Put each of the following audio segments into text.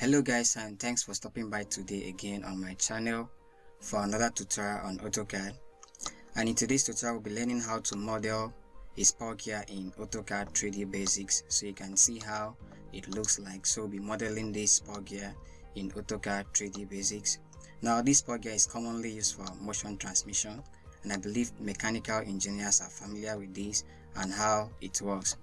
Hello guys, and thanks for stopping by today again on my channel for another tutorial on AutoCAD. And in today's tutorial we'll be learning how to model a spur gear in AutoCAD 3D Basics, so you can see how it looks like. So we'll be modeling this spur gear in AutoCAD 3D Basics. Now this spur gear is commonly used for motion transmission, and I believe mechanical engineers are familiar with this and how it works.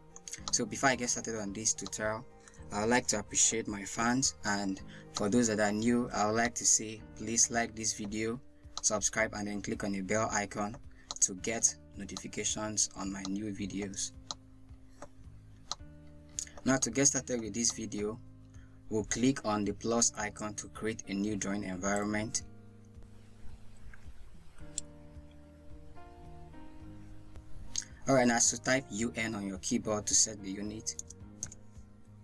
So before I get started on this tutorial, I would like to appreciate my fans, and for those that are new, I would like to say please like this video, subscribe, and then click on the bell icon to get notifications on my new videos. Now to get started with this video, we'll click on the plus icon to create a new drawing environment. Alright, now so type UN on your keyboard to set the unit.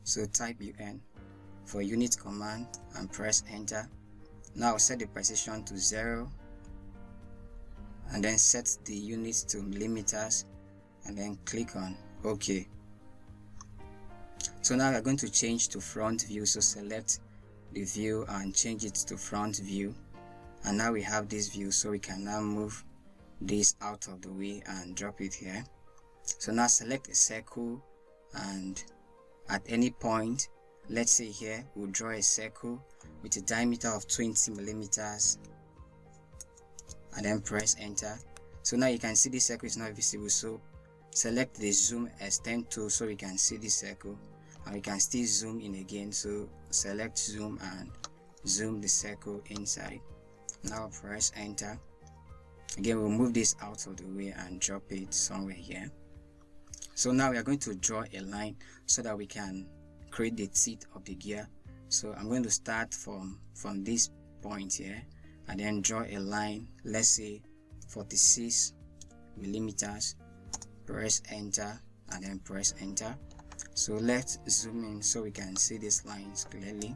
So type UN for unit command and press enter. Now set the precision to 0 and then set the units to millimeters and then click on OK. So now we're going to change to front view, so select the view and change it to front view, and now we have this view, so we can now move this out of the way and drop it here. So now select a circle, and at any point, let's say here, we'll draw a circle with a diameter of 20 millimeters and then press enter. So now you can see this circle is not visible, so select the zoom extend tool so we can see this circle, and we can still zoom in again, so select zoom and zoom the circle inside. Now press enter. Again, we'll move this out of the way and drop it somewhere here. So now we are going to draw a line so that we can create the teeth of the gear. So I'm going to start from this point here and then draw a line, let's say 46 millimeters. Press enter and then press enter. So let's zoom in so we can see these lines clearly.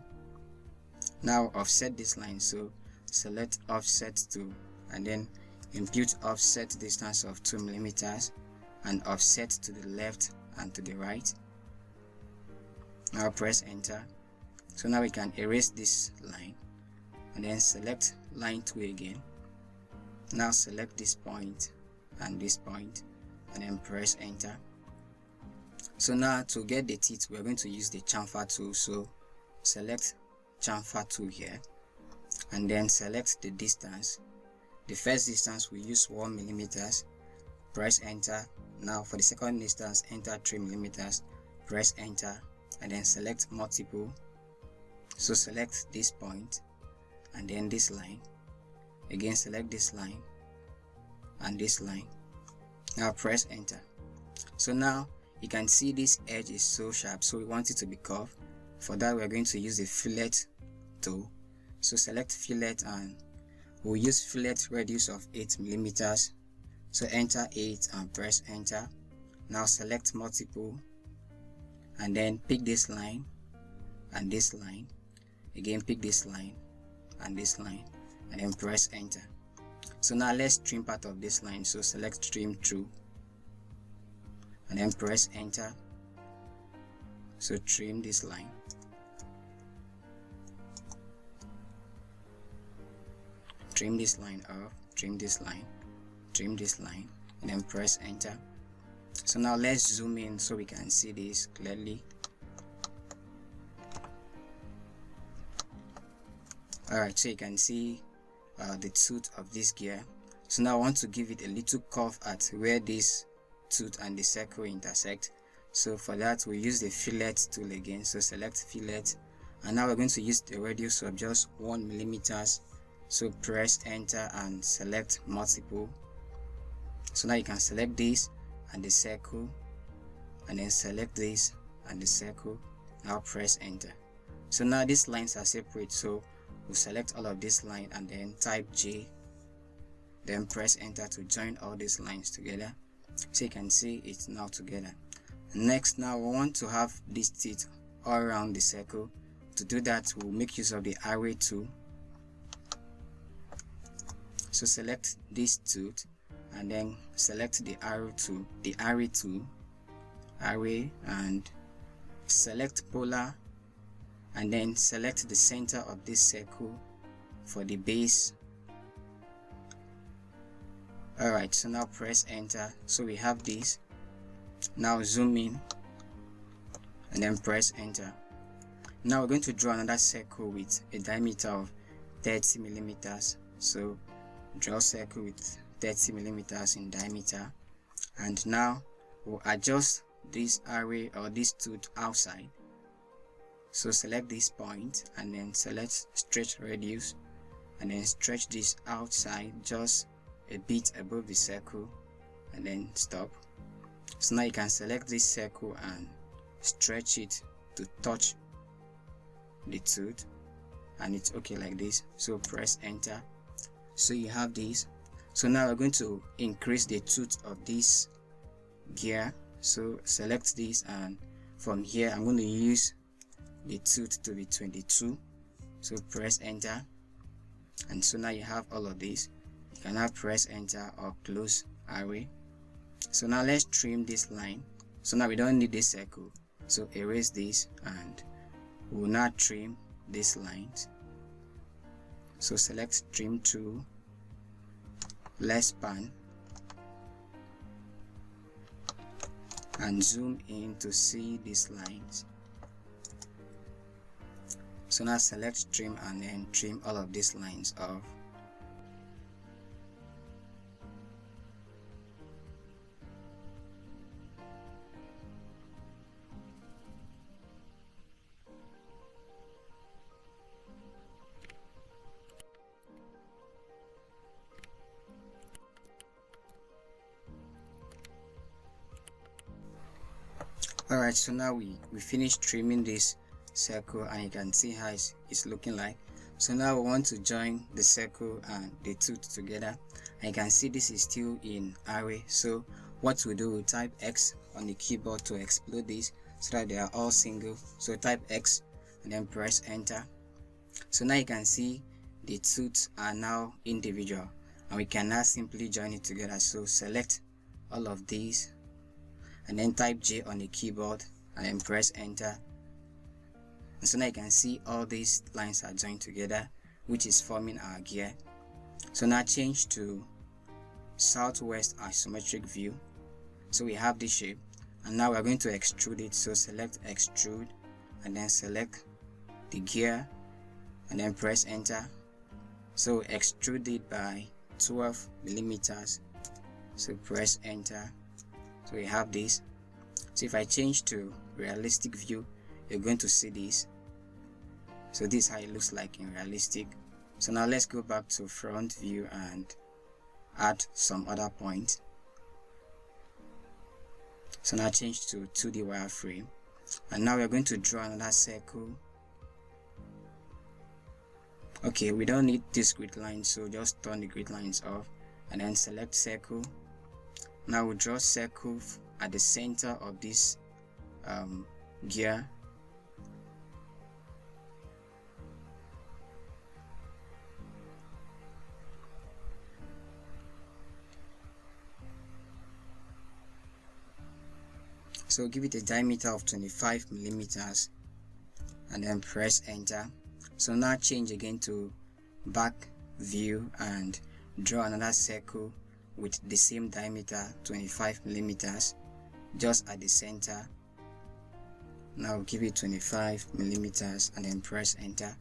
Now offset this line, so select offset to and then impute offset distance of 2 millimeters and offset to the left and to the right. Now press enter. So now we can erase this line and then select line 2 again. Now select this point and then press enter. So now to get the teeth, we're going to use the chamfer tool, so select chamfer tool here and then select the distance. The first distance we use 1 millimeters. Press enter. Now for the second distance, enter 3 millimeters. Press enter and then select multiple. So select this point and then this line. Again select this line and this line. Now press enter. So now you can see this edge is so sharp, so we want it to be curved. For that we are going to use the fillet tool. So select fillet and we'll use fillet radius of 8 millimeters. So enter 8 and press enter. Now select multiple and then pick this line and this line. Again pick this line and this line and then press enter. So now let's trim part of this line, so select trim through and then press enter. So trim this line. Trim this line off, trim this line, trim this line, and then press enter. So now let's zoom in so we can see this clearly. Alright, so you can see the tooth of this gear. So now I want to give it a little curve at where this tooth and the circle intersect. So for that we use the fillet tool again, so select fillet, and now we're going to use the radius of just 1 millimeters. So press enter and select multiple. So now you can select this and the circle and then select this and the circle. Now press enter. So now these lines are separate, so we'll select all of this line and then type J, then press enter to join all these lines together. So you can see it's now together. Next, now we want to have these teeth all around the circle. To do that, we'll make use of the array tool. So select this tooth and then select the arrow tool, array, and select polar and then select the center of this circle for the base. Alright, so now press enter. So we have this. Now zoom in and then press enter. Now we're going to draw another circle with a diameter of 30 millimeters. So draw a circle with 30 millimeters in diameter, and now we'll adjust this array or this tooth outside. So select this point and then select stretch radius and then stretch this outside just a bit above the circle and then stop. So now you can select this circle and stretch it to touch the tooth, and it's okay like this. So press enter. So you have this. So now we're going to increase the tooth of this gear. So select this, and from here I'm going to use the tooth to be 22. So press enter, and so now you have all of this. You can now press enter or close array. So now let's trim this line. So now we don't need this circle, so erase this, and we'll now trim these lines. So select trim tool, let's pan and zoom in to see these lines. So now select trim and then trim all of these lines off. Alright, so now we finished trimming this circle, and you can see how it's looking like. So now we want to join the circle and the tooth together, and you can see this is still in array. So what we do, we type X on the keyboard to explode this so that they are all single. So type X and then press enter. So now you can see the tooths are now individual, and we can now simply join it together. So select all of these and then type J on the keyboard and then press enter. And so now you can see all these lines are joined together, which is forming our gear. So now change to southwest isometric view. So we have this shape, and now we're going to extrude it. So select extrude and then select the gear and then press enter. So extrude it by 12 millimeters. So press enter. So we have this. So if I change to realistic view, you're going to see this. So this is how it looks like in realistic. So now let's go back to front view and add some other points. So now change to 2D wireframe, and now we're going to draw another circle. Okay, we don't need this grid line, so just turn the grid lines off and then select circle. Now we'll draw circle at the center of this gear. So give it a diameter of 25 millimeters and then press enter. So now change again to back view and draw another circle with the same diameter, 25 millimeters, just at the center. Now give it 25 millimeters and then press enter.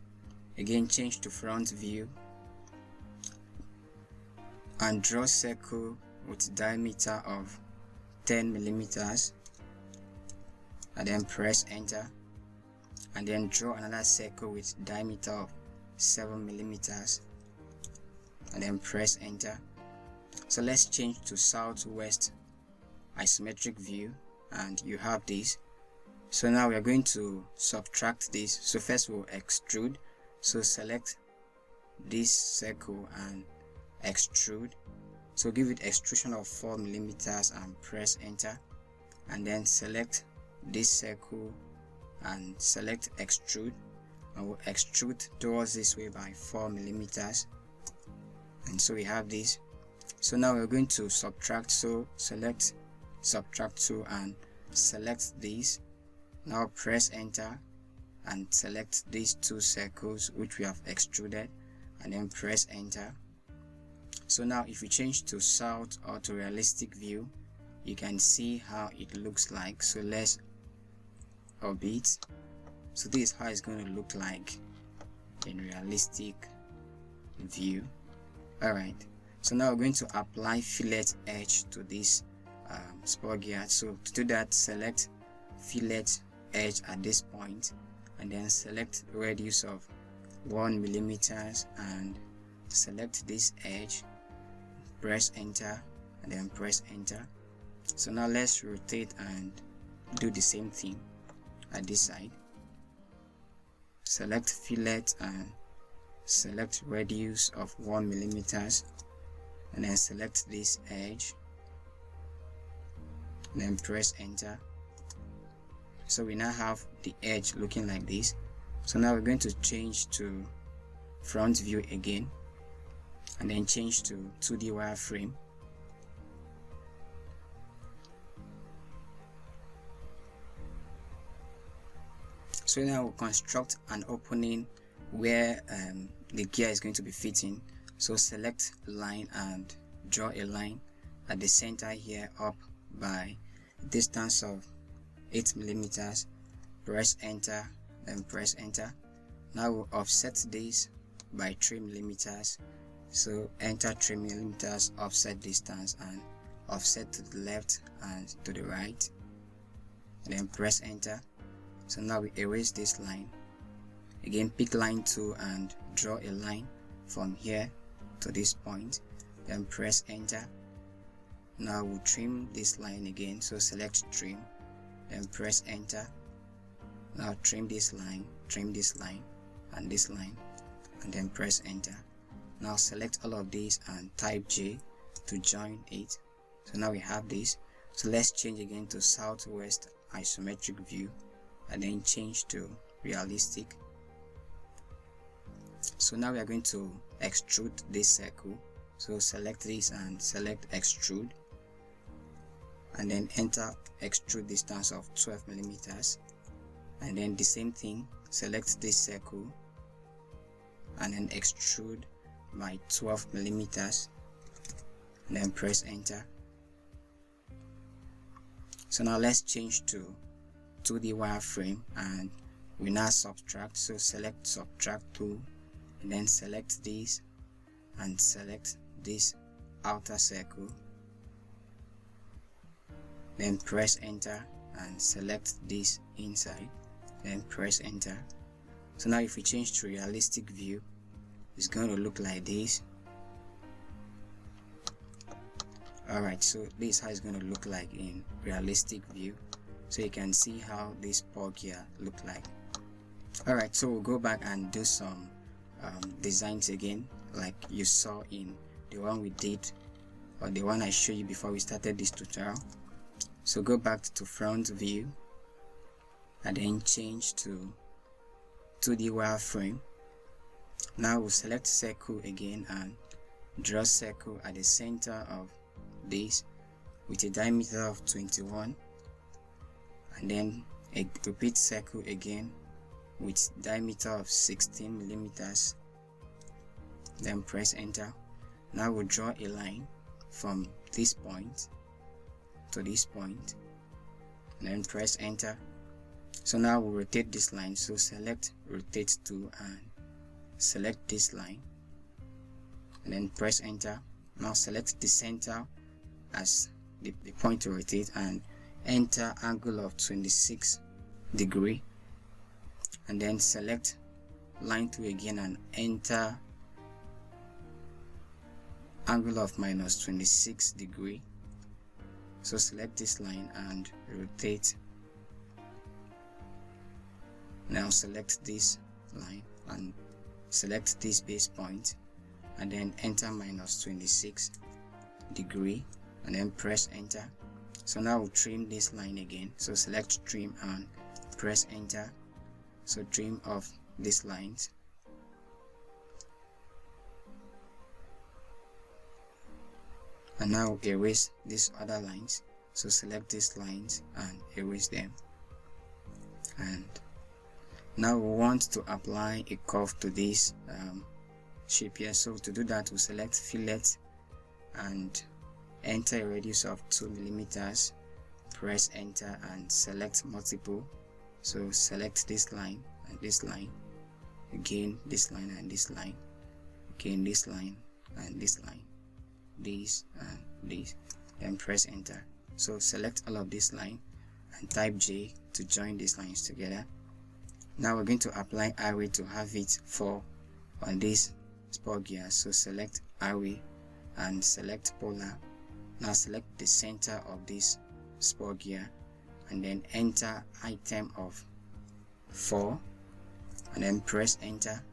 Again change to front view and draw circle with diameter of 10 millimeters and then press enter, and then draw another circle with diameter of 7 millimeters and then press enter. So let's change to southwest isometric view, and you have this. So now we are going to subtract this. So first we'll extrude. So select this circle and extrude. So give it extrusion of 4 millimeters and press enter, and then select this circle and select extrude, and we'll extrude towards this way by 4 millimeters. And so we have this. So now we're going to subtract. So select subtract 2 and select this. Now press enter and select these two circles which we have extruded, and then press enter. So now if we change to south or to realistic view, you can see how it looks like. So let's orbit. So this is how it's going to look like in realistic view. Alright, so now we're going to apply fillet edge to this spur gear. So to do that, select fillet edge at this point, and then select radius of 1 millimeters and select this edge, press enter, and then press enter. So now let's rotate and do the same thing at this side. Select fillet and select radius of 1 millimeters, and then select this edge, and then press enter. So we now have the edge looking like this. So now we're going to change to front view again, and then change to 2D wireframe. So now we'll construct an opening where the gear is going to be fitting. So select line and draw a line at the center here up by distance of 8 millimeters. Press enter, then press enter. Now we'll offset this by 3 millimeters. So enter 3 millimeters offset distance and offset to the left and to the right, and then press enter. So now we erase this line. Again, pick line 2 and draw a line from here to this point, then press enter. Now we'll trim this line again, so select trim, then press enter. Now trim this line, and this line, and then press enter. Now select all of these and type J to join it. So now we have this. So let's change again to southwest isometric view, and then change to realistic. So now we are going to extrude this circle. So select this and select extrude, and then enter extrude distance of 12 millimeters, and then the same thing, select this circle and then extrude by 12 millimeters, and then press enter. So now let's change to 2D wireframe, and we now subtract. So select subtract tool, and then select this and select this outer circle, then press enter and select this inside, then press enter. So now if we change to realistic view, it's going to look like this. Alright, so this is how it's going to look like in realistic view. So you can see how this spur gear look like. Alright, so we'll go back and do some designs again, like you saw in the one we did, or the one I showed you before we started this tutorial. So go back to front view, and then change to 2D wireframe. Now we'll select circle again and draw circle at the center of this with a diameter of 21, and then a repeat circle again with diameter of 16 millimeters, then press enter. Now we'll draw a line from this point to this point, and then press enter. So now we'll rotate this line. So select rotate to and select this line, and then press enter. Now select the center as the point to rotate and enter angle of 26 degree, and then select line 2 again and enter angle of minus 26 degree. So select this line and rotate. Now select this line and select this base point, and then enter minus 26 degree, and then press enter. So now we'll trim this line again. So select trim and press enter. So trim off these lines, and now erase these other lines. So select these lines and erase them, and Now we want to apply a curve to this shape here. So to do that, we select fillet and enter a radius of 2 millimeters. Press enter and select multiple. So select this line and this line, again this line and this line, again this line and this line, this and this, then press enter. So select all of this line and type J to join these lines together. Now we're going to apply highway to have it fall on this spur gear. So select highway and select polar. Now select the center of this spur gear and then enter item of 4 and then press enter,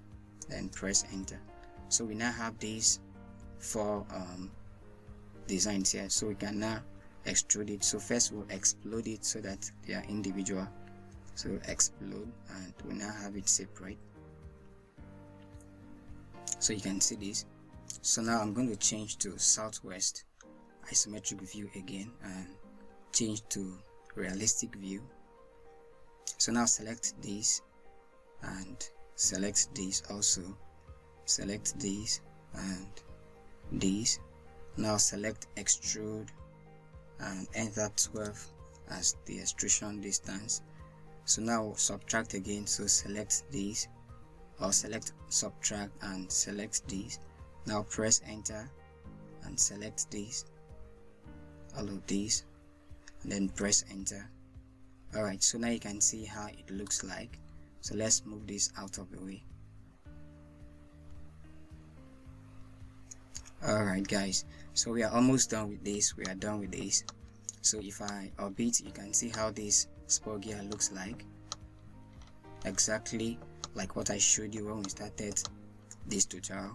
then press enter. So we now have these 4 designs here, so we can now extrude it. So first we'll explode it so that they are individual. So explode and we now have it separate, so you can see this. So now I'm going to change to southwest isometric view again and change to realistic view. So now select this and select this, also select this and this. Now select extrude and enter 12 as the extrusion distance. So now subtract again, so select this or select subtract and select this. Now press enter and select this, all of these, and then press enter. Alright, so now you can see how it looks like. So let's move this out of the way. Alright guys, so we are almost done with this. We are done with this. So if I orbit, you can see how this spur gear looks like, exactly like what I showed you when we started this tutorial.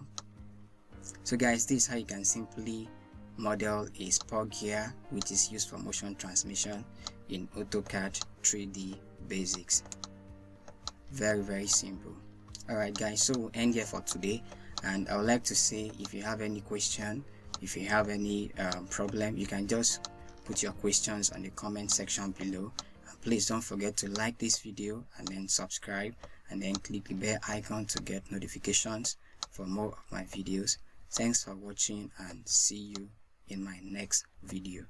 So guys, this is how you can simply model a spur gear which is used for motion transmission in AutoCAD 3D basics. Very simple. Alright guys, so we'll end here for today, and I would like to say, if you have any question, if you have any problem, you can just put your questions on the comment section below. And please don't forget to like this video and then subscribe and then click the bell icon to get notifications for more of my videos. Thanks for watching and see you in my next video.